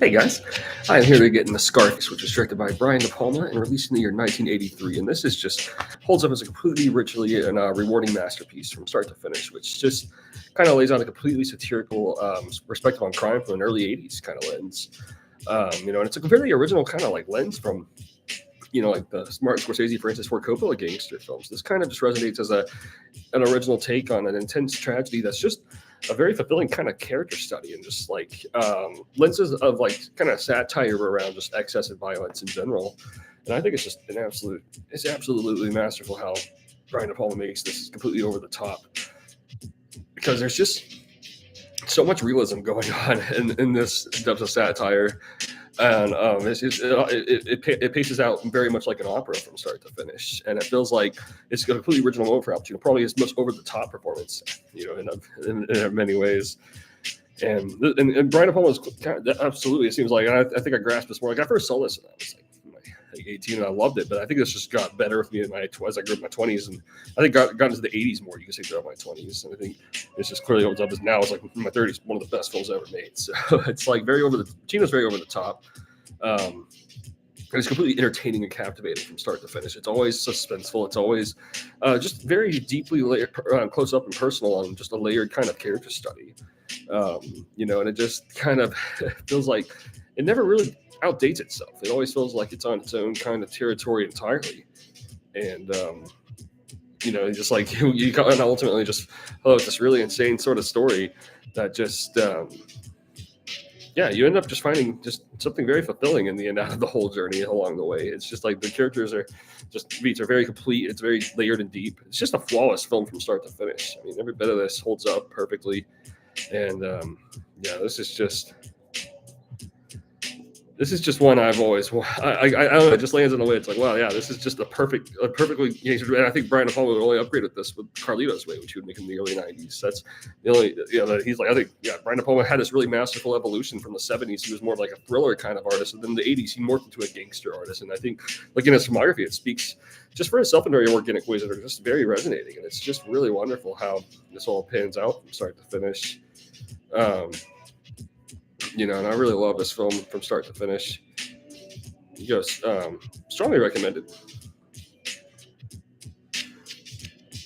Hey guys, I'm here to get into Scarface, which was directed by Brian De Palma and released in the year 1983. And this is just holds up as a completely richly and rewarding masterpiece from start to finish, which just kind of lays out a completely satirical perspective on crime from an early 80s kind of lens. And it's a very original kind of like lens from like the Martin Scorsese, for instance, Ford Coppola gangster films. This kind of just resonates as an original take on an intense tragedy that's just a very fulfilling kind of character study and just like lenses of like kind of satire around just excess and violence in general. And I think it's just it's absolutely masterful how Brian De Palma makes this completely over the top because there's just so much realism going on in this depth of satire. And it paces out very much like an opera from start to finish, and it feels like it's a completely original moment for Al Pacino, probably his most over the top performance, in many ways. And Brian De Palma was kind of, absolutely. It seems like I think I grasped this more. Like I first saw this, and I was like 18, and I loved it. But I think this just got better with me as I grew up in my 20s, and I think got into the 80s more. You can say throughout my 20s, and I think it's just clearly opens up as now it's like in my 30s, one of the best films ever made. So it's like Chino's very over the top. And it's completely entertaining and captivating from start to finish. It's always suspenseful. It's always just very deeply layered, close up and personal on just a layered kind of character study. And it just kind of feels like it never really outdates itself. It always feels like it's on its own kind of territory entirely. And, just like you kind of ultimately just, it's this really insane sort of story that just, you end up just finding just something very fulfilling in the end out of the whole journey along the way. It's just like the characters beats are very complete. It's very layered and deep. It's just a flawless film from start to finish. I mean, every bit of this holds up perfectly. And this is just one I've always, I don't know, it just lands in a way. It's like, wow, yeah, this is just perfectly, and I think Brian De Palma would only upgrade with this with Carlito's Way, which he would make in the early 90s. That's the only, he's like, I think, Brian De Palma had this really masterful evolution from the 70s. He was more like a thriller kind of artist. And then in the 80s, he morphed into a gangster artist. And I think, like in his filmography, it speaks just for himself in very organic ways that are just very resonating. And it's just really wonderful how this all pans out from start to finish. And I really love this film from start to finish. Just strongly recommended.